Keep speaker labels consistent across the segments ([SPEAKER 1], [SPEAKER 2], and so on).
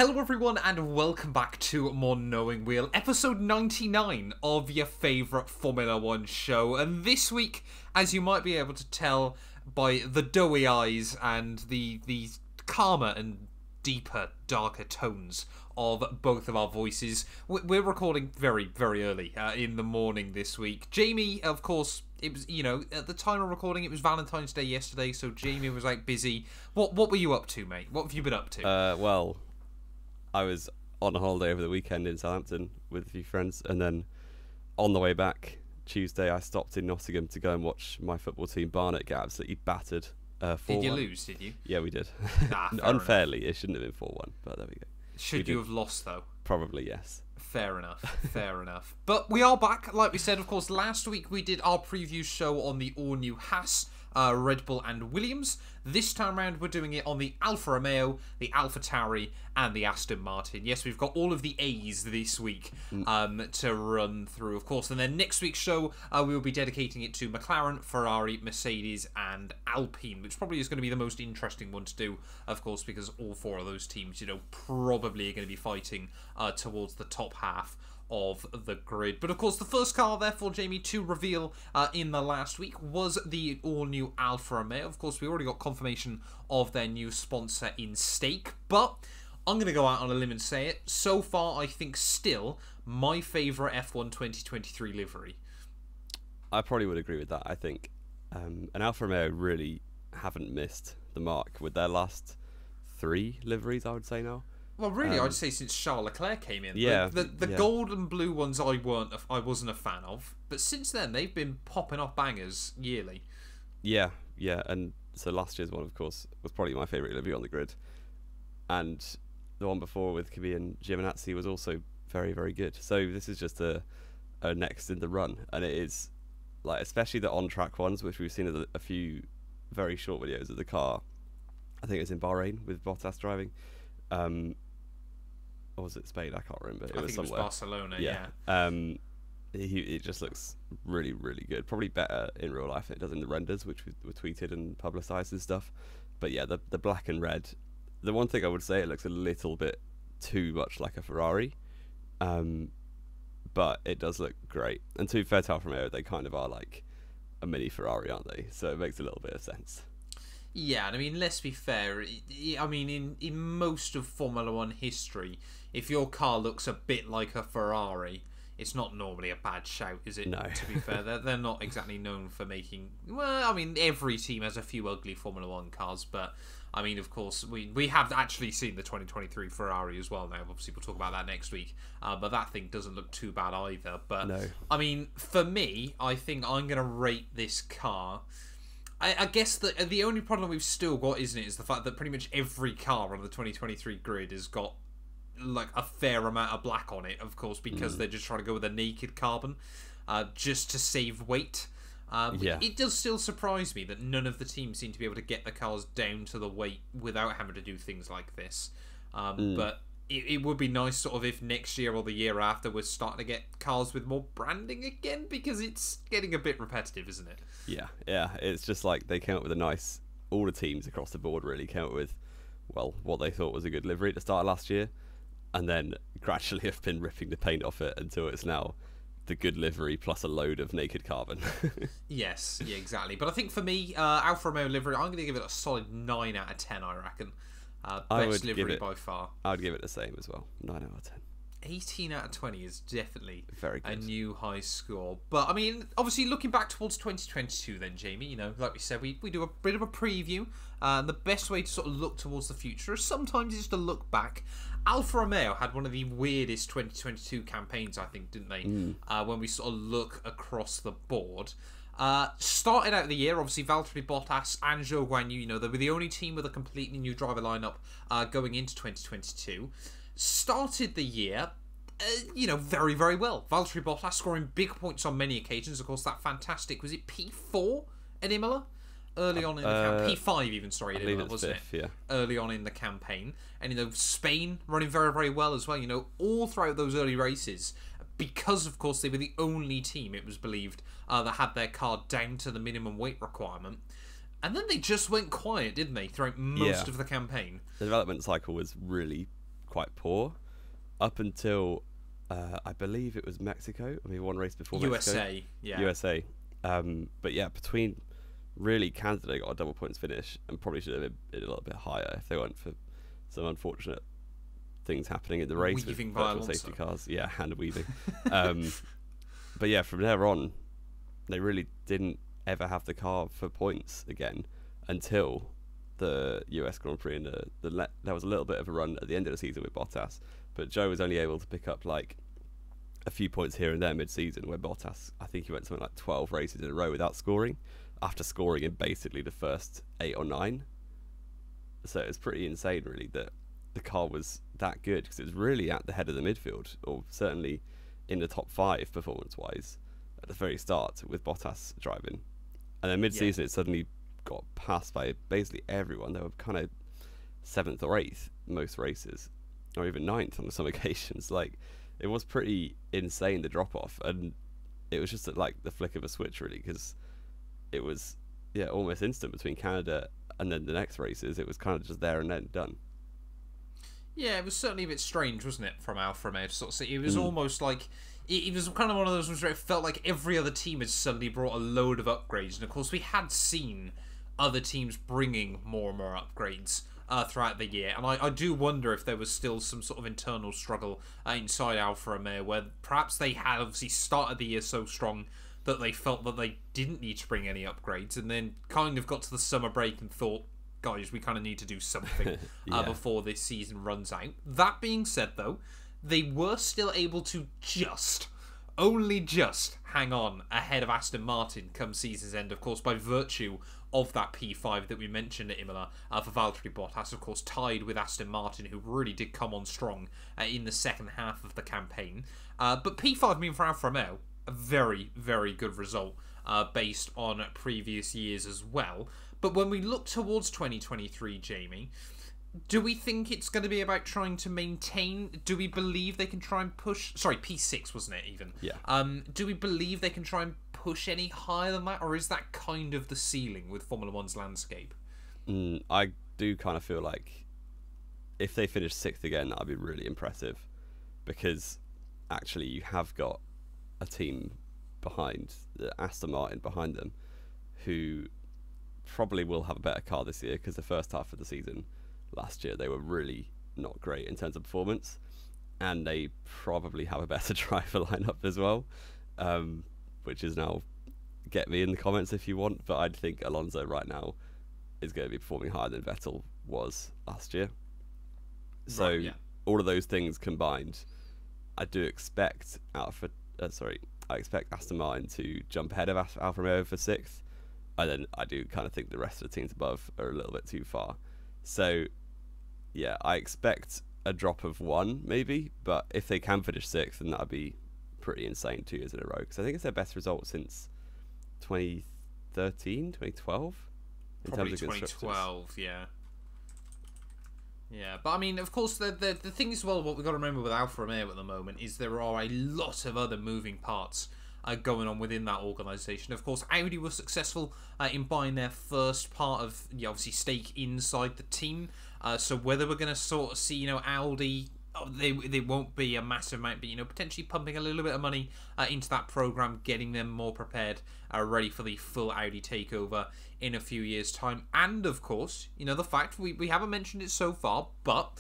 [SPEAKER 1] Hello everyone and welcome back to More Knowing Wheel, episode 99 of your favourite Formula 1 show. And this week, as you might be able to tell by the doughy eyes and the calmer and deeper, darker tones of both of our voices, we're recording very, very early in the morning this week. Jamie, of course, it was, at the time of recording, it was Valentine's Day yesterday, so Jamie was like busy. What were you up to, mate? What have you been up to?
[SPEAKER 2] Well, I was on a holiday over the weekend in Southampton with a few friends, and then on the way back Tuesday I stopped in Nottingham to go and watch my football team Barnet get absolutely battered. 4-1.
[SPEAKER 1] Did you lose, did you?
[SPEAKER 2] Yeah, we did.
[SPEAKER 1] Unfairly.
[SPEAKER 2] It shouldn't have been 4-1, but there we go.
[SPEAKER 1] Should you have lost, though?
[SPEAKER 2] Probably, yes.
[SPEAKER 1] Fair enough, fair enough. But we are back, like we said, of course. Last week we did our preview show on the all-new Haas, Red Bull and Williams. This time around we're doing it on the Alfa Romeo, the Alfa Tauri and the Aston Martin. Yes, we've got all of the A's this week to run through, of course. And then next week's show we will be dedicating it to McLaren, Ferrari, Mercedes and Alpine, which probably is going to be the most interesting one to do, of course, because all four of those teams, probably are going to be fighting towards the top half of the grid. But of course the first car therefore, Jamie, to reveal in the last week was the all-new Alfa Romeo. Of course we already got confirmation of their new sponsor in stake, but I'm going to go out on a limb and say it, so far I think still my favourite F1 2023 livery.
[SPEAKER 2] I probably would agree with that. I think an Alfa Romeo really haven't missed the mark with their last 3 liveries, I would say now.
[SPEAKER 1] Well, really, I'd say since Charles Leclerc came in.
[SPEAKER 2] Yeah,
[SPEAKER 1] the gold and blue ones I wasn't a fan of, but since then they've been popping off bangers yearly. Yeah,
[SPEAKER 2] and so last year's one, of course, was probably my favourite livery on the grid, and the one before with Kimi and Jamie183 was also very, very good. So this is just a next in the run, and it is like, especially the on-track ones, which we've seen a few very short videos of the car. I think it's in Bahrain with Bottas driving. Or was it Spain? I can't remember.
[SPEAKER 1] I think it was Barcelona, yeah.
[SPEAKER 2] It just looks really, really good. Probably better in real life than it does in the renders, which were tweeted and publicised and stuff. But yeah, the black and red. The one thing I would say, it looks a little bit too much like a Ferrari. But it does look great. And to be fair to Alfa Romeo, they kind of are like a mini Ferrari, aren't they? So it makes a little bit of sense.
[SPEAKER 1] Yeah, and I mean, let's be fair. I mean, in most of Formula 1 history, if your car looks a bit like a Ferrari, it's not normally a bad shout, is it?
[SPEAKER 2] No.
[SPEAKER 1] To be fair, they're not exactly known for making... Well, I mean, every team has a few ugly Formula 1 cars, but, I mean, of course, we have actually seen the 2023 Ferrari as well now. Obviously, we'll talk about that next week. But that thing doesn't look too bad either. But,
[SPEAKER 2] no.
[SPEAKER 1] I mean, for me, I think I'm going to rate this car... I guess the only problem we've still got, isn't it, is the fact that pretty much every car on the 2023 grid has got like a fair amount of black on it, of course, because they're just trying to go with a naked carbon just to save weight. It does still surprise me that none of the teams seem to be able to get the cars down to the weight without having to do things like this. But it would be nice sort of if next year or the year after we're starting to get cars with more branding again, because it's getting a bit repetitive, isn't it?
[SPEAKER 2] Yeah. It's just like they came up with all the teams across the board really came up with, well, what they thought was a good livery at the start of last year, and then gradually have been ripping the paint off it until it's now the good livery plus a load of naked carbon.
[SPEAKER 1] Yes, yeah, exactly. But I think for me, Alfa Romeo livery, I'm going to give it a solid 9 out of 10, I reckon. Best livery by far.
[SPEAKER 2] I would give it the same as well. 9 out of 10.
[SPEAKER 1] 18 out of 20 is definitely
[SPEAKER 2] very good.
[SPEAKER 1] A new high score. But, I mean, obviously looking back towards 2022 then, Jamie, like we said, we do a bit of a preview. And the best way to sort of look towards the future is sometimes just to look back. Alfa Romeo had one of the weirdest 2022 campaigns, I think, didn't they? When we sort of look across the board. Started out the year, obviously, Valtteri Bottas and Zhou Guanyu, they were the only team with a completely new driver lineup going into 2022. Started the year, very, very well. Valtteri Bottas scoring big points on many occasions. Of course, that fantastic, was it P4 at Imola? Early on in the campaign. P5 even, sorry, at Imola, wasn't it?
[SPEAKER 2] Yeah.
[SPEAKER 1] Early on in the campaign. And, Spain running very, very well as well, all throughout those early races. Because, of course, they were the only team, it was believed, that had their car down to the minimum weight requirement. And then they just went quiet, didn't they, throughout most of the campaign?
[SPEAKER 2] The development cycle was really quite poor up until I believe it was Mexico. I mean, one race before
[SPEAKER 1] USA,
[SPEAKER 2] Mexico. USA. But yeah, between really Canada got a double points finish and probably should have been a little bit higher if they weren't for some unfortunate things happening in the race with virtual safety cars. Yeah, hand weaving. But yeah, from there on, they really didn't ever have the car for points again until the US Grand Prix, and there was a little bit of a run at the end of the season with Bottas, but Joe was only able to pick up like a few points here and there mid-season, where Bottas, I think he went something like 12 races in a row without scoring, after scoring in basically the first 8 or 9. So it was pretty insane, really, that the car was that good, because it was really at the head of the midfield, or certainly in the top 5 performance-wise at the very start with Bottas driving. And then mid-season it suddenly got passed by basically everyone. They were kind of 7th or 8th most races, or even 9th on some occasions. Like, it was pretty insane, the drop-off, and it was just at, like, the flick of a switch, really, because it was almost instant between Canada and then the next races. It was kind of just there and then done.
[SPEAKER 1] Yeah, it was certainly a bit strange, wasn't it, from Alfa Romeo to sort of see. It was almost like it was kind of one of those ones where it felt like every other team had suddenly brought a load of upgrades, and of course we had seen other teams bringing more and more upgrades throughout the year, and I do wonder if there was still some sort of internal struggle inside Alfa Romeo, where perhaps they had obviously started the year so strong that they felt that they didn't need to bring any upgrades, and then kind of got to the summer break and thought, guys, we kind of need to do something before this season runs out. That being said, though, they were still able to only just hang on ahead of Aston Martin come season's end, of course, by virtue of that P5 that we mentioned at Imola for Valtteri Bottas, of course, tied with Aston Martin, who really did come on strong in the second half of the campaign. But P5, I mean, for Alfa Romeo, a very, very good result based on previous years as well. But when we look towards 2023, Jamie, do we think it's going to be about trying to maintain? Do we believe they can try and push? Sorry, P6 wasn't it even?
[SPEAKER 2] Yeah.
[SPEAKER 1] Do we believe they can try and push any higher than that, or is that kind of the ceiling with Formula One's landscape?
[SPEAKER 2] I do kind of feel like if they finish 6th again, that'd be really impressive, because actually you have got a team behind Aston Martin behind them, who probably will have a better car this year, because the first half of the season last year they were really not great in terms of performance, and they probably have a better driver lineup as well, which is now, get me in the comments if you want, but I'd think Alonso right now is going to be performing higher than Vettel was last year. So all of those things combined, I do expect I expect Aston Martin to jump ahead of Alfa Romeo for 6th, and then I do kind of think the rest of the teams above are a little bit too far. So yeah, I expect a drop of 1 maybe, but if they can finish 6th, then that'd be pretty insane 2 years in a row, because I think it's their best result since 2013, 2012 in
[SPEAKER 1] Probably
[SPEAKER 2] terms of
[SPEAKER 1] 2012, yeah, but I mean, of course, the thing as well, what we've got to remember with Alfa Romeo at the moment is there are a lot of other moving parts going on within that organisation. Of course, Audi were successful in buying their first part of, obviously, stake inside the team. So whether we're going to sort of see, Audi, they won't be a massive amount, but, potentially pumping a little bit of money into that program, getting them more prepared, ready for the full Audi takeover in a few years' time. And, of course, the fact, we haven't mentioned it so far, but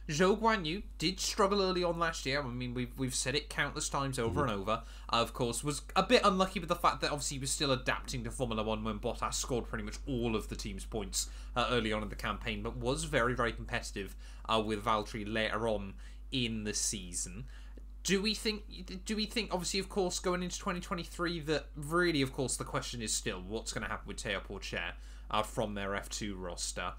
[SPEAKER 1] Zhou Guanyu did struggle early on last year. I mean, we've said it countless times over and over. Of course, was a bit unlucky with the fact that obviously he was still adapting to Formula One when Bottas scored pretty much all of the team's points early on in the campaign, but was very, very competitive with Valtteri later on in the season. Do we think, obviously, of course, going into 2023, that really, of course, the question is still what's going to happen with Théo Pourchaire from their F2 roster?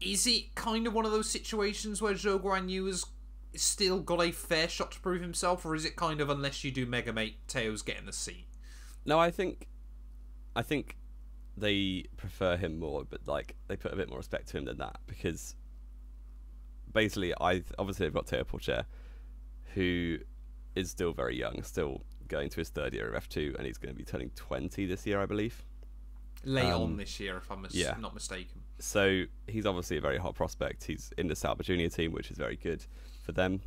[SPEAKER 1] Is it kind of one of those situations where Zhou Guanyu has still got a fair shot to prove himself, or is it kind of, unless you do Mega Mate, Teo's getting the seat?
[SPEAKER 2] No, I think they prefer him more, but they put a bit more respect to him than that, because basically obviously they've got Théo Pourchaire, who is still very young, still going to his 3rd year of F2, and he's going to be turning 20 this year, I believe.
[SPEAKER 1] late on this year, if I'm not mistaken.
[SPEAKER 2] So he's obviously a very hot prospect. He's in the Sauber Junior team, which is very good for them.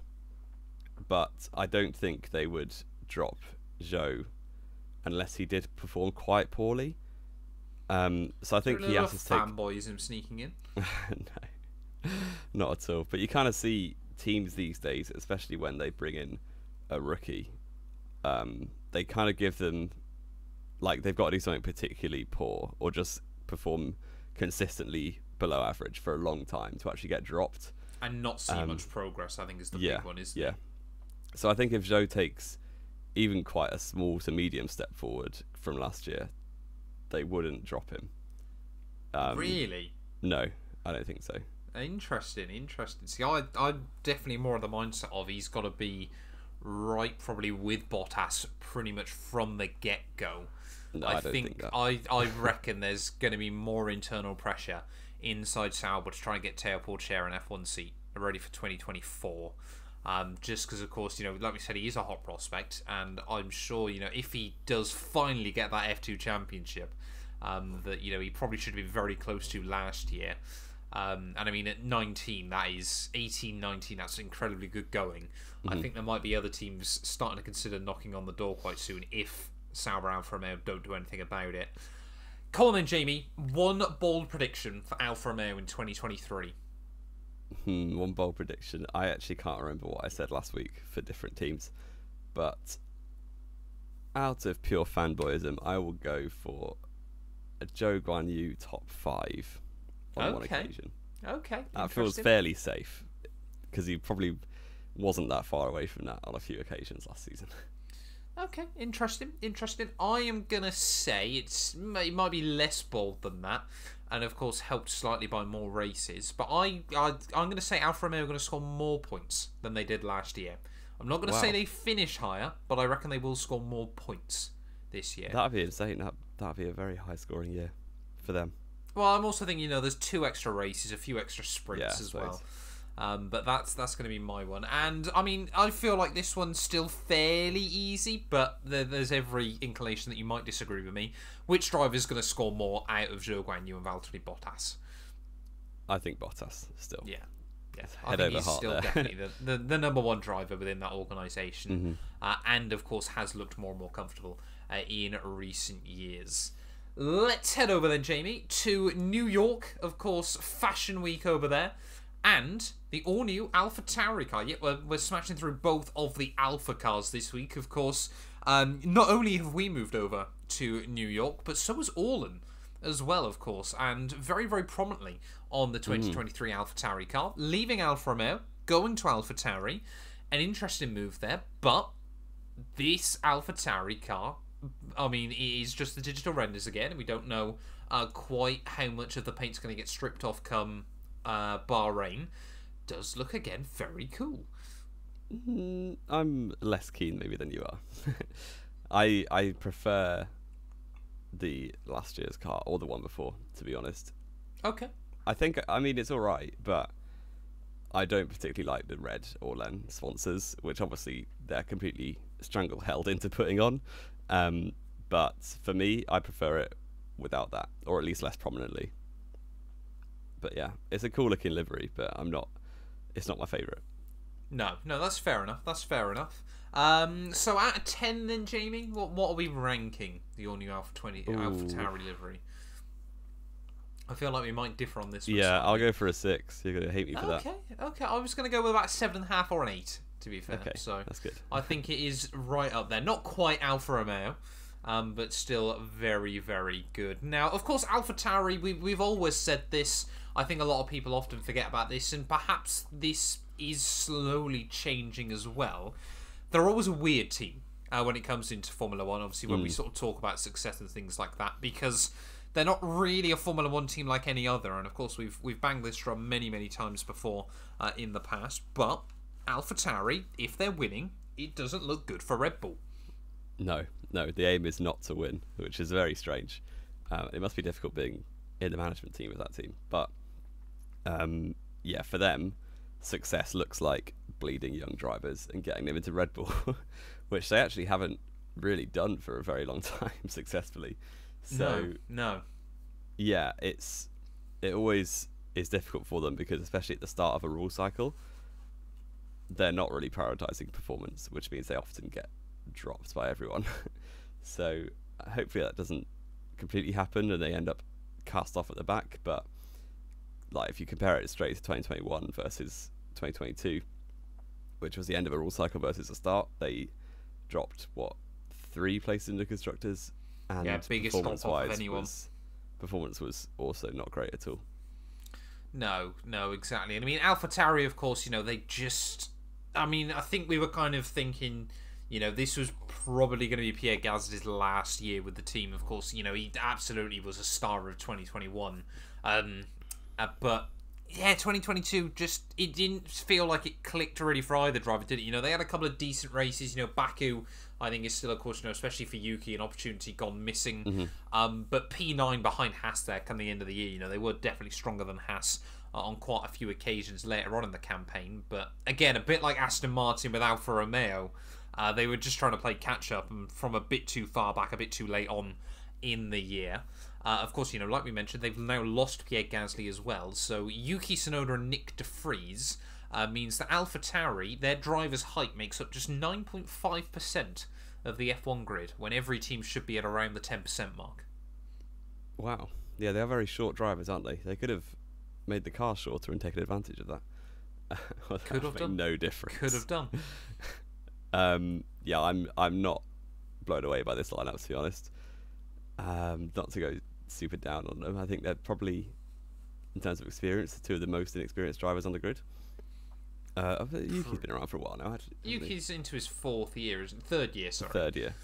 [SPEAKER 2] But I don't think they would drop Zhou unless he did perform quite poorly. So I think he has to take...
[SPEAKER 1] fanboyism sneaking in.
[SPEAKER 2] No, not at all. But you kind of see teams these days, especially when they bring in a rookie, they kind of give them, like, they've got to do something particularly poor or just perform consistently below average for a long time to actually get dropped.
[SPEAKER 1] And not see much progress, I think, is the big one, isn't it?
[SPEAKER 2] So I think if Zhou takes even quite a small to medium step forward from last year, they wouldn't drop him.
[SPEAKER 1] Really?
[SPEAKER 2] No, I don't think so.
[SPEAKER 1] Interesting. See, I'm definitely more of the mindset of he's got to be right, probably with Bottas pretty much from the get-go.
[SPEAKER 2] No, I don't think that.
[SPEAKER 1] I reckon there's going to be more internal pressure inside Sauber to try and get Teo Porcher an F1 seat ready for 2024. Just because, of course, like we said, he is a hot prospect, and I'm sure, if he does finally get that F2 championship, that, he probably should have been very close to last year. And I mean, at 19, that is 18, 19, that's incredibly good going. I think there might be other teams starting to consider knocking on the door quite soon if Sauber and Alfa Romeo don't do anything about it. Come on then, Jamie. One bold prediction for Alfa Romeo in 2023.
[SPEAKER 2] One bold prediction. I actually can't remember what I said last week for different teams, but out of pure fanboyism, I will go for a Zhou Guanyu top 5 on one occasion.
[SPEAKER 1] Okay.
[SPEAKER 2] That feels fairly safe because he probably wasn't that far away from that on a few occasions last season.
[SPEAKER 1] Okay, interesting. I am gonna say it might be less bold than that, and of course helped slightly by more races. But I'm gonna say Alfa Romeo are gonna score more points than they did last year. I'm not gonna say they finish higher, but I reckon they will score more points this year.
[SPEAKER 2] That'd be insane. That'd be a very high scoring year for them.
[SPEAKER 1] Well, I'm also thinking, there's 2 extra races, a few extra sprints as well. But that's going to be my one. And, I mean, I feel like this one's still fairly easy, but there's every inclination that you might disagree with me. Which driver is going to score more out of Zhou Guanyu and Valtteri Bottas?
[SPEAKER 2] I think Bottas still.
[SPEAKER 1] Yeah. I think he's still definitely the number one driver within that organisation. And, of course, has looked more and more comfortable in recent years. Let's head over then, Jamie, to New York. Of course, Fashion Week over there. And the all-new Alfa Tauri car. Yeah, we're smashing through both of the Alfa cars this week, of course. Not only have we moved over to New York, but so has Orlan as well, of course. And very, very prominently on the 2023 Alfa Tauri car. Leaving Alfa Romeo, going to Alfa Tauri. An interesting move there. But this Alfa Tauri car, I mean, it is just the digital renders again. And we don't know quite how much of the paint's going to get stripped off come Bahrain. Does look again very cool.
[SPEAKER 2] I'm less keen maybe than you are. I prefer the last year's car or the one before, to be honest.
[SPEAKER 1] Okay.
[SPEAKER 2] I mean it's alright, but I don't particularly like the red Orlen sponsors, which obviously they're completely strangle-held into putting on. But for me, I prefer it without that, or at least less prominently. But yeah, it's a cool looking livery, but it's not my favourite.
[SPEAKER 1] No, that's fair enough. So out of 10 then, Jamie, what are we ranking the all-new Alfa Tauri livery? I feel like we might differ on this one.
[SPEAKER 2] Yeah, I'll go for a 6. You're going to hate me for that.
[SPEAKER 1] Okay. I was going to go with about 7.5 or an 8, to be fair.
[SPEAKER 2] Okay,
[SPEAKER 1] so
[SPEAKER 2] that's good.
[SPEAKER 1] I think it is right up there. Not quite Alfa Romeo, but still very, very good. Now, of course, Alfa Tauri, we've always said this. I think a lot of people often forget about this, and perhaps this is slowly changing as well. They're always a weird team when it comes into Formula 1, obviously, when we sort of talk about success and things like that, because they're not really a Formula 1 team like any other, and of course, we've banged this drum many, many times before in the past, but Alfa Tauri, if they're winning, it doesn't look good for Red Bull.
[SPEAKER 2] No, the aim is not to win, which is very strange. It must be difficult being in the management team of that team, but yeah, for them, success looks like bleeding young drivers and getting them into Red Bull, which they actually haven't really done for a very long time successfully. So
[SPEAKER 1] no.
[SPEAKER 2] yeah, it always is difficult for them because especially at the start of a rule cycle, they're not really prioritizing performance, which means they often get dropped by everyone. So hopefully that doesn't completely happen and they end up cast off at the back. But like if you compare it straight to 2021 versus 2022, which was the end of a rule cycle versus the start, they dropped 3 places in the constructors, and
[SPEAKER 1] yeah, biggest drop off of anyone.
[SPEAKER 2] Performance was also not great at all.
[SPEAKER 1] No, exactly. And I mean, Alfa Tauri, of course, they just... I mean, I think we were kind of thinking, this was probably going to be Pierre Gasly's last year with the team. Of course, he absolutely was a star of 2021. But, yeah, 2022, it didn't feel like it clicked really for either driver, did it? They had a couple of decent races. Baku, I think, is still, of course, especially for Yuki, an opportunity gone missing.
[SPEAKER 2] Mm-hmm.
[SPEAKER 1] But P9 behind Haas there come the end of the year, they were definitely stronger than Haas on quite a few occasions later on in the campaign. But again, a bit like Aston Martin with Alfa Romeo, they were just trying to play catch-up and from a bit too far back, a bit too late on in the year. Of course, like we mentioned, they've now lost Pierre Gasly as well. So Yuki Tsunoda and Nick de Vries means that Alfa Tauri, their driver's height makes up just 9.5% of the F1 grid, when every team should be at around the 10% mark.
[SPEAKER 2] Wow. Yeah, they are very short drivers, aren't they? They could have made the car shorter and taken advantage of that.
[SPEAKER 1] Could have done.
[SPEAKER 2] No difference.
[SPEAKER 1] Could have done.
[SPEAKER 2] Yeah, I'm not blown away by this lineup, to be honest. Not to go super down on them. I think they're probably, in terms of experience, the 2 of the most inexperienced drivers on the grid. Yuki's been around for a while now, actually.
[SPEAKER 1] Yuki's into his 4th year, isn't 3rd year, sorry.
[SPEAKER 2] 3rd year.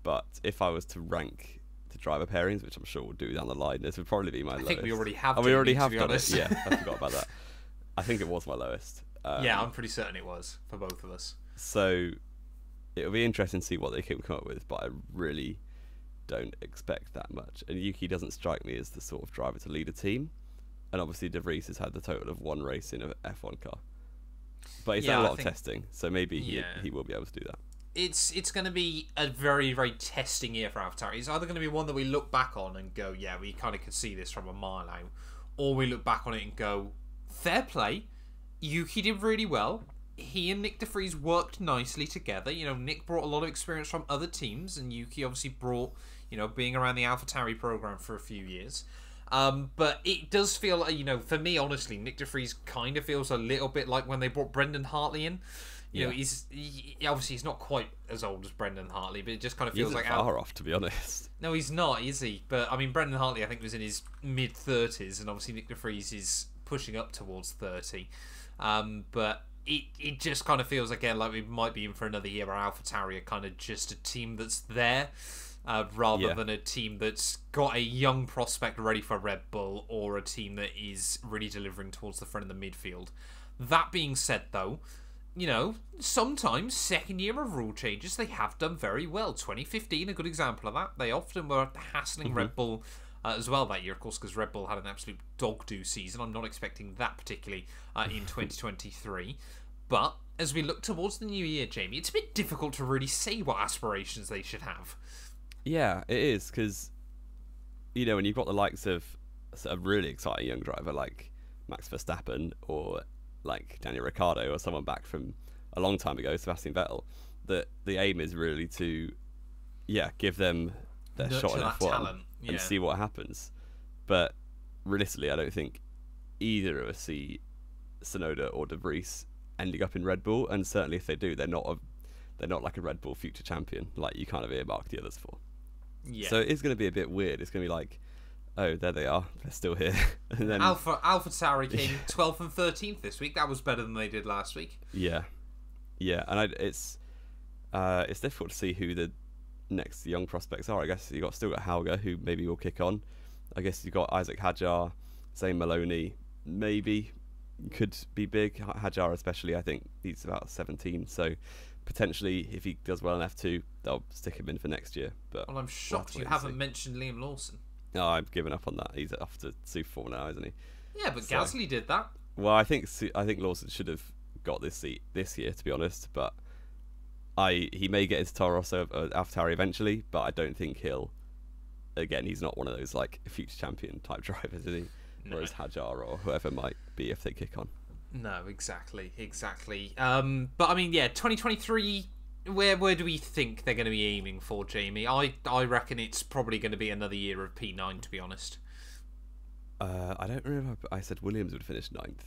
[SPEAKER 2] But if I was to rank the driver pairings, which I'm sure we'll do down the line, this would probably be my lowest.
[SPEAKER 1] I think we already have.
[SPEAKER 2] We already have done it. Yeah, I forgot about that. I think it was my lowest.
[SPEAKER 1] Yeah, I'm pretty certain it was for both of us.
[SPEAKER 2] So it'll be interesting to see what they can come up with, but I really don't expect that much. And Yuki doesn't strike me as the sort of driver to lead a team. And obviously De Vries has had the total of 1 race in an F1 car. But he's done a lot of testing, so maybe he will be able to do that.
[SPEAKER 1] It's going to be a very, very testing year for AlphaTauri. It's either going to be one that we look back on and go, yeah, we kind of could see this from a mile out, or we look back on it and go, fair play, Yuki did really well. He and Nick de Vries worked nicely together. Nick brought a lot of experience from other teams, and Yuki obviously brought, being around the AlphaTauri program for a few years. But it does feel like, for me, honestly, Nick de Vries kind of feels a little bit like when they brought Brendan Hartley in. Obviously he's not quite as old as Brendan Hartley, but it just kind of feels like
[SPEAKER 2] far off, to be honest.
[SPEAKER 1] No, he's not, is he? But I mean, Brendan Hartley, I think, was in his mid-30s, and obviously Nick de Vries is pushing up towards 30. But it just kind of feels again like we might be in for another year where AlphaTauri are kind of just a team that's there, rather than a team that's got a young prospect ready for Red Bull, or a team that is really delivering towards the front of the midfield. That being said, though, sometimes second year of rule changes, they have done very well. 2015, a good example of that. They often were hassling Red Bull as well that year, of course, because Red Bull had an absolute dog-do season. I'm not expecting that particularly in 2023. But as we look towards the new year, Jamie, it's a bit difficult to really say what aspirations they should have.
[SPEAKER 2] Yeah, it is, because, when you've got the likes of a really exciting young driver like Max Verstappen, or like Daniel Ricciardo, or someone back from a long time ago, Sebastian Vettel, that the aim is really to, give them their
[SPEAKER 1] Nurture
[SPEAKER 2] shot in
[SPEAKER 1] that
[SPEAKER 2] F1
[SPEAKER 1] talent,
[SPEAKER 2] and see what happens. But realistically, I don't think either of us see Tsunoda or De Vries ending up in Red Bull, and certainly if they do, they're not like a Red Bull future champion like you kind of earmark the others for.
[SPEAKER 1] Yeah.
[SPEAKER 2] So it's going to be a bit weird. It's going to be like, oh, there they are, they're still here. And then
[SPEAKER 1] AlphaTauri came 12th and 13th this week. That was better than they did last week.
[SPEAKER 2] Yeah, and it's difficult to see who the next young prospects are. I guess still got Hauger, who maybe will kick on. I guess you've got Isaac Hadjar, Zane Maloney, maybe could be big. Hadjar especially, I think he's about 17, so potentially if he does well in F2, they'll stick him in for next year. But
[SPEAKER 1] I'm shocked you haven't mentioned Liam Lawson.
[SPEAKER 2] No, I've given up on that. He's off to Super4 now, isn't he?
[SPEAKER 1] Yeah, but Gasly did that.
[SPEAKER 2] Well, I think Lawson should have got this seat this year, to be honest. But he may get into Toro Rosso, AlphaTauri eventually, but I don't think he'll again, he's not one of those like future champion type drivers, is he?
[SPEAKER 1] No.
[SPEAKER 2] Whereas Hajar or whoever might be if they kick on.
[SPEAKER 1] No, exactly. But I mean, yeah, 2023. Where do we think they're going to be aiming for, Jamie? I reckon it's probably going to be another year of P9, to be honest.
[SPEAKER 2] I don't remember. I said Williams would finish 9th.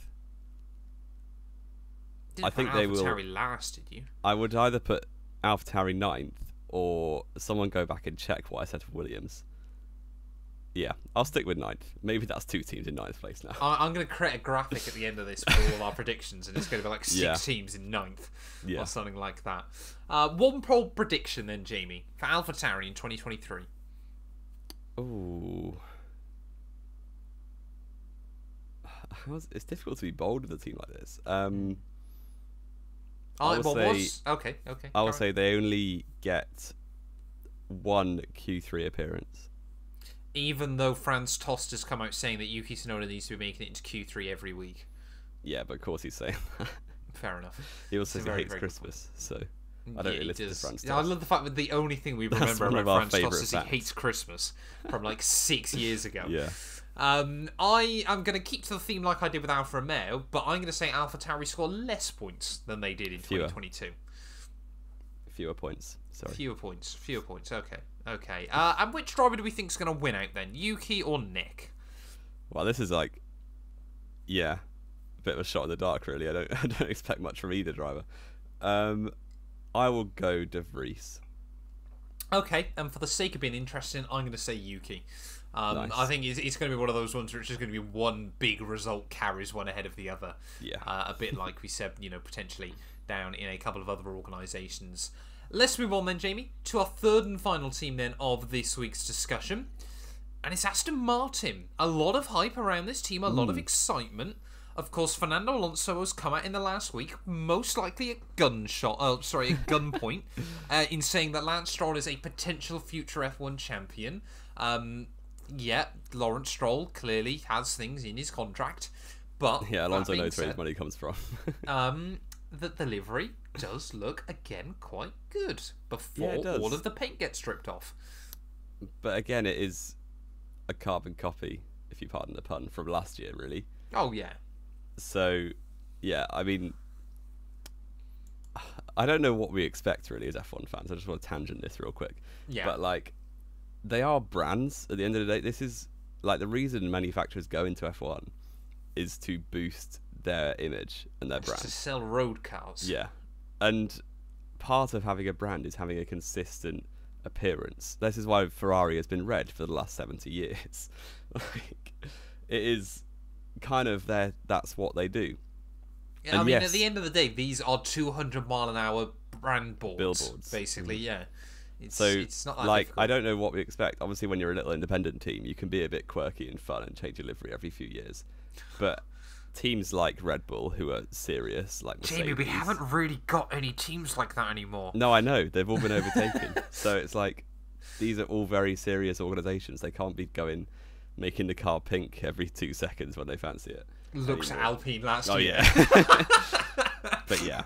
[SPEAKER 1] I think they will. AlphaTauri last, did you?
[SPEAKER 2] I would either put AlphaTauri 9th or someone go back and check what I said for Williams. Yeah, I'll stick with 9th. Maybe that's 2 teams in 9th place now.
[SPEAKER 1] I'm going to create a graphic at the end of this for all of our predictions, and it's going to be like 6 teams in 9th or something like that. One poll prediction then, Jamie, for AlphaTauri in 2023.
[SPEAKER 2] Ooh. It's difficult to be bold with a team like this. I will say they only get 1 Q3 appearance.
[SPEAKER 1] Even though Franz Tost has come out saying that Yuki Tsunoda needs to be making it into Q3 every week.
[SPEAKER 2] Yeah, but of course he's saying that.
[SPEAKER 1] Fair enough.
[SPEAKER 2] He also hates Christmas, so I don't really listen to Franz Tost.
[SPEAKER 1] I love the fact that the only thing we remember about Franz Tost is he hates Christmas from like 6 years ago.
[SPEAKER 2] Yeah.
[SPEAKER 1] I am going to keep to the theme like I did with Alfa Romeo, but I'm going to say AlphaTauri score less points than they did in 2022.
[SPEAKER 2] Fewer points. Sorry.
[SPEAKER 1] Fewer points. Okay. And which driver do we think is going to win out then? Yuki or Nick?
[SPEAKER 2] Well, this is like, a bit of a shot in the dark, really. I don't expect much from either driver. I will go De Vries.
[SPEAKER 1] Okay, and for the sake of being interesting, I'm going to say Yuki.
[SPEAKER 2] Nice.
[SPEAKER 1] I think it's going to be one of those ones where it's just going to be one big result carries one ahead of the other.
[SPEAKER 2] Yeah.
[SPEAKER 1] A bit like we said, potentially down in a couple of other organisations. Let's move on then, Jamie, to our third and final team then of this week's discussion. And it's Aston Martin. A lot of hype around this team, a lot of excitement. Of course, Fernando Alonso has come out in the last week, most likely at gunpoint, in saying that Lance Stroll is a potential future F1 champion. Lawrence Stroll clearly has things in his contract. But
[SPEAKER 2] Alonso knows where his money comes from.
[SPEAKER 1] The livery does look, again, quite good before all of the paint gets stripped off.
[SPEAKER 2] But again, it is a carbon copy, if you pardon the pun, from last year, really.
[SPEAKER 1] Oh, yeah.
[SPEAKER 2] So, I mean, I don't know what we expect, really, as F1 fans. I just want to tangent this real quick.
[SPEAKER 1] Yeah.
[SPEAKER 2] But, like, they are brands at the end of the day. This is, like, the reason manufacturers go into F1 is to boost their image and their brand.
[SPEAKER 1] To sell road cars.
[SPEAKER 2] Yeah. And part of having a brand is having a consistent appearance. This is why Ferrari has been red for the last 70 years. Like, it is kind of that's what they do.
[SPEAKER 1] Yeah, I mean, at the end of the day, these are 200-mile-an-hour brand
[SPEAKER 2] billboards,
[SPEAKER 1] basically. Yeah.
[SPEAKER 2] It's not that
[SPEAKER 1] difficult.
[SPEAKER 2] I don't know what we expect. Obviously, when you're a little independent team, you can be a bit quirky and fun and change your livery every few years. But teams like Red Bull, who are serious, like Mercedes,
[SPEAKER 1] Jamie, we haven't really got any teams like that anymore.
[SPEAKER 2] No, I know. They've all been overtaken. So it's like, these are all very serious organisations. They can't be making the car pink every 2 seconds when they fancy it.
[SPEAKER 1] Looks
[SPEAKER 2] anymore.
[SPEAKER 1] Alpine last
[SPEAKER 2] year.
[SPEAKER 1] Yeah.
[SPEAKER 2] But yeah,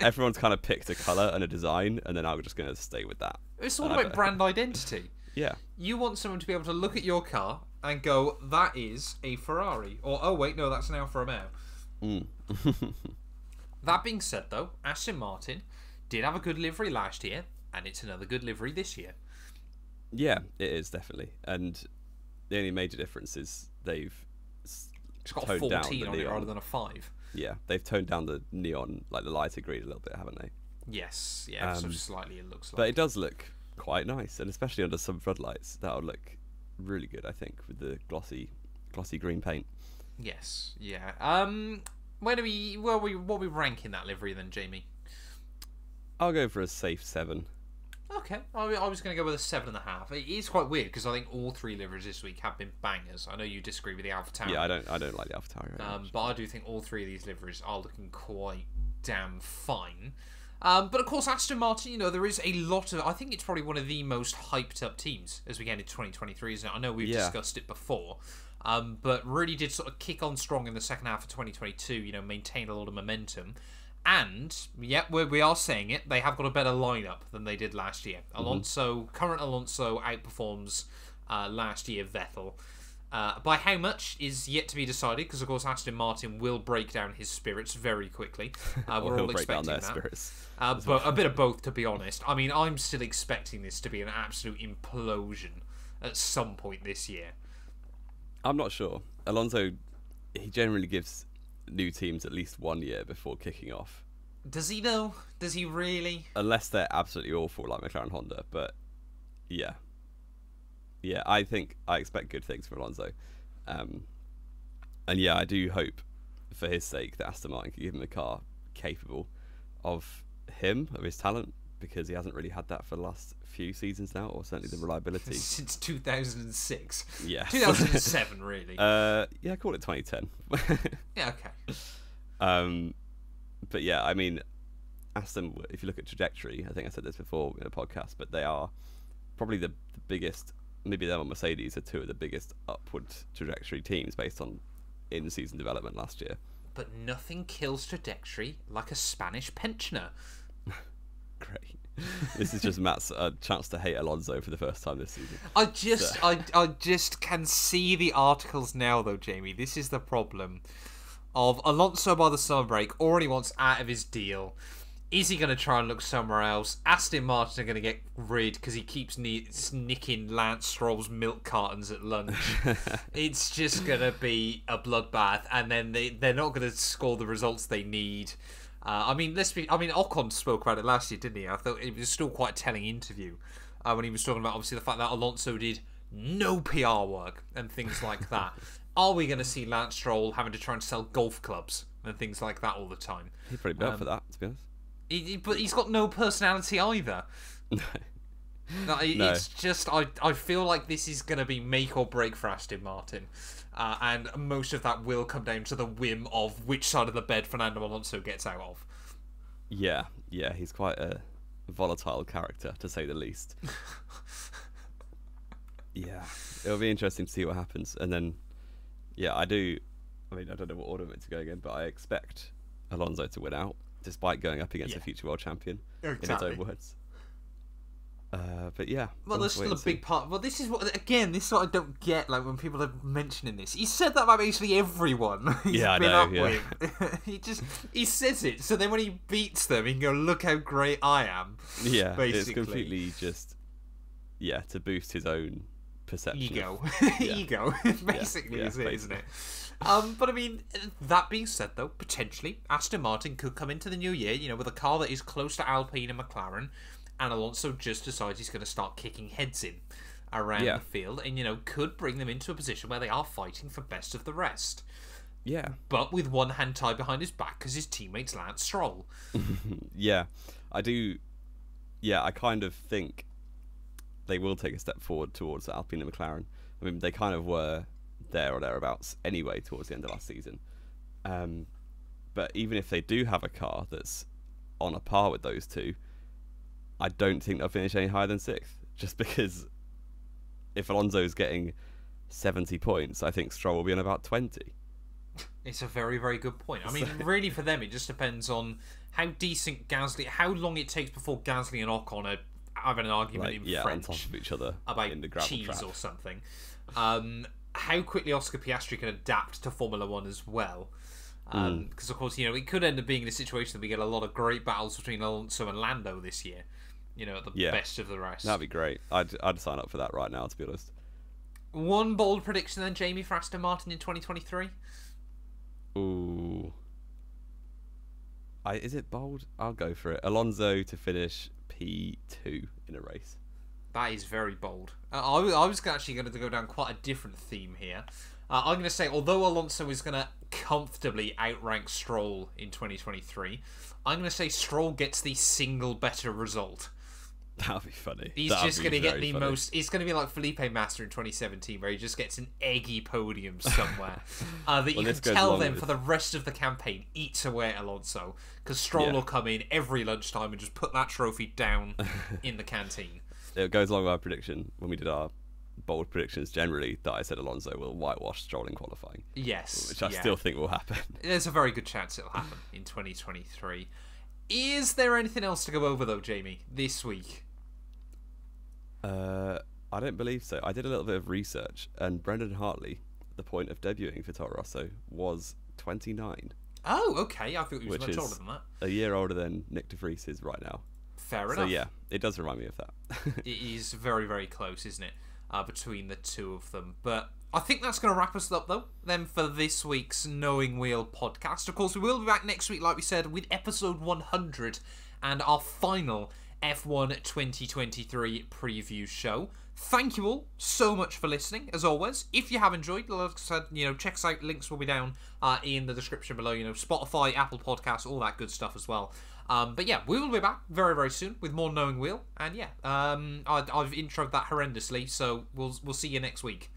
[SPEAKER 2] everyone's kind of picked a colour and a design, and then I'm just going to stay with that.
[SPEAKER 1] It's all about brand identity.
[SPEAKER 2] Yeah.
[SPEAKER 1] You want someone to be able to look at your car and go, that is a Ferrari. Or, oh wait, no, that's an Alfa Romeo. That being said, though, Aston Martin did have a good livery last year, and it's another good livery this year.
[SPEAKER 2] Yeah, it is, definitely. And the only major difference is they've
[SPEAKER 1] it's got a 14 on it rather than a 5.
[SPEAKER 2] Yeah, they've toned down the neon, like the lighter green a little bit, haven't they?
[SPEAKER 1] Yes, yeah, so slightly it looks like.
[SPEAKER 2] But it does look quite nice, and especially under some floodlights, that'll look really good, I think, with the glossy green paint.
[SPEAKER 1] Yes, yeah. What are we ranking that livery then, Jamie?
[SPEAKER 2] I'll go for a safe 7.
[SPEAKER 1] Okay, I was going to go with a 7.5. It is quite weird because I think all 3 liveries this week have been bangers. I know you disagree with the AlphaTauri.
[SPEAKER 2] Yeah, I don't like the AlphaTauri very much.
[SPEAKER 1] But I do think all 3 of these liveries are looking quite damn fine. But of course, Aston Martin, there is a lot of. I think it's probably one of the most hyped up teams as we get into 2023, isn't it? I know we've discussed it before, but really did sort of kick on strong in the second half of 2022. Maintain a lot of momentum. And, we are saying it, they have got a better lineup than they did last year. Current Alonso outperforms last year Vettel. By how much is yet to be decided, because of course Aston Martin will break down his spirits very quickly. We're all expecting that.
[SPEAKER 2] Spirits.
[SPEAKER 1] But a bit of both, to be honest. I mean, I'm still expecting this to be an absolute implosion at some point this year.
[SPEAKER 2] I'm not sure. Alonso, he generally gives new teams at least 1 year before kicking off.
[SPEAKER 1] Does he though? Does he really?
[SPEAKER 2] Unless they're absolutely awful like McLaren Honda, but yeah. Yeah, I expect good things from Alonso. And yeah, I do hope for his sake that Aston Martin can give him a car capable of his talent, because he hasn't really had that for the last few seasons now, or certainly the reliability.
[SPEAKER 1] Since 2006.
[SPEAKER 2] Yeah.
[SPEAKER 1] 2007, really.
[SPEAKER 2] Yeah, call it 2010.
[SPEAKER 1] Yeah, okay.
[SPEAKER 2] But yeah, I mean, Aston, if you look at trajectory, I think I said this before in a podcast, but they are probably the biggest, maybe them and Mercedes are two of the biggest upward trajectory teams based on in-season development last year.
[SPEAKER 1] But nothing kills trajectory like a Spanish pensioner.
[SPEAKER 2] Great. This is just Matt's chance to hate Alonso for the first time this season.
[SPEAKER 1] I just can see the articles now, though, Jamie. This is the problem. Of Alonso by the summer break already wants out of his deal. Is he going to try and look somewhere else? Aston Martin are going to get rid because he keeps nicking Lance Stroll's milk cartons at lunch. It's just going to be a bloodbath, and then they're not going to score the results they need. Ocon spoke about it last year, didn't he? I thought it was still quite a telling interview when he was talking about obviously the fact that Alonso did no PR work and things like that. Are we going to see Lance Stroll having to try and sell golf clubs and things like that all the time?
[SPEAKER 2] He's pretty built for that, to be honest.
[SPEAKER 1] But he's got no personality either. No. It's just, I feel like this is going to be make or break for Aston Martin. And most of that will come down to the whim of which side of the bed Fernando Alonso gets out of.
[SPEAKER 2] Yeah, he's quite a volatile character, to say the least. Yeah, it'll be interesting to see what happens. And then, yeah, I don't know what order it's going in, but I expect Alonso to win out, despite going up against a future world champion, in his own words. But yeah.
[SPEAKER 1] Well, there's still a big part. Well, this is what I don't get. Like when people are mentioning this, he said that about basically everyone.
[SPEAKER 2] I know.
[SPEAKER 1] With. he says it. So then when he beats them, he can go, "Look how great I am."
[SPEAKER 2] Yeah,
[SPEAKER 1] basically.
[SPEAKER 2] It's completely just to boost his own perception.
[SPEAKER 1] Ego. Basically, is it, isn't it? But I mean, that being said, though, potentially Aston Martin could come into the new year, with a car that is close to Alpine and McLaren. And Alonso just decides he's going to start kicking heads in around the field and, could bring them into a position where they are fighting for best of the rest.
[SPEAKER 2] Yeah.
[SPEAKER 1] But with one hand tied behind his back because his teammate's Lance Stroll.
[SPEAKER 2] Yeah, I do. Yeah, I kind of think they will take a step forward towards Alpine and McLaren. I mean, they kind of were there or thereabouts anyway towards the end of last season. But even if they do have a car that's on a par with those two, I don't think they'll finish any higher than 6th, just because if Alonso's getting 70 points, I think Stroll will be on about 20.
[SPEAKER 1] It's a very, very good point. I mean, really for them, it just depends on how decent Gasly, how long it takes before Gasly and Ocon are having an argument in French
[SPEAKER 2] on top of each other
[SPEAKER 1] about
[SPEAKER 2] in the gravel
[SPEAKER 1] cheese
[SPEAKER 2] trap
[SPEAKER 1] or something. How quickly Oscar Piastri can adapt to Formula 1 as well. Because, of course, it could end up being in a situation that we get a lot of great battles between Alonso and Lando this year. At the best of the rest.
[SPEAKER 2] That'd be great. I'd sign up for that right now, to be honest.
[SPEAKER 1] One bold prediction then, Jamie, for Aston Martin in 2023?
[SPEAKER 2] Ooh. Is it bold? I'll go for it. Alonso to finish P2 in a race.
[SPEAKER 1] That is very bold. I was actually going to go down quite a different theme here. I'm going to say, although Alonso is going to comfortably outrank Stroll in 2023, I'm going to say Stroll gets the single better result.
[SPEAKER 2] That'll be funny.
[SPEAKER 1] He's just going to get the most... It's going to be like Felipe Massa in 2017, where he just gets an eggy podium somewhere. That you can tell them for the rest of the campaign eats away at Alonso, because Stroll will come in every lunchtime and just put that trophy down in the canteen.
[SPEAKER 2] It goes along with our prediction when we did our bold predictions generally, that I said Alonso will whitewash Stroll in qualifying.
[SPEAKER 1] Yes.
[SPEAKER 2] Which I still think will happen.
[SPEAKER 1] There's a very good chance it'll happen in 2023. Is there anything else to go over, though, Jamie, this week?
[SPEAKER 2] I don't believe so. I did a little bit of research, and Brendan Hartley, at the point of debuting for Toro Rosso, was 29.
[SPEAKER 1] Oh, okay. I thought he was
[SPEAKER 2] which
[SPEAKER 1] much
[SPEAKER 2] is
[SPEAKER 1] older than that.
[SPEAKER 2] a year older than Nick de Vries is right now.
[SPEAKER 1] Fair enough.
[SPEAKER 2] So yeah, it does remind me of that.
[SPEAKER 1] It is very, very close, isn't it, between the two of them. But I think that's going to wrap us up, though, then for this week's Knowing Wheel podcast. Of course, we will be back next week, like we said, with episode 100 and our final F1 2023 preview show. Thank you all so much for listening, as always. If you have enjoyed, like I said, check us out. Links will be down in the description below. Spotify, Apple Podcasts, all that good stuff as well. But yeah, we will be back very, very soon with more Knowing Wheel. And yeah, I've introed that horrendously, so we'll see you next week.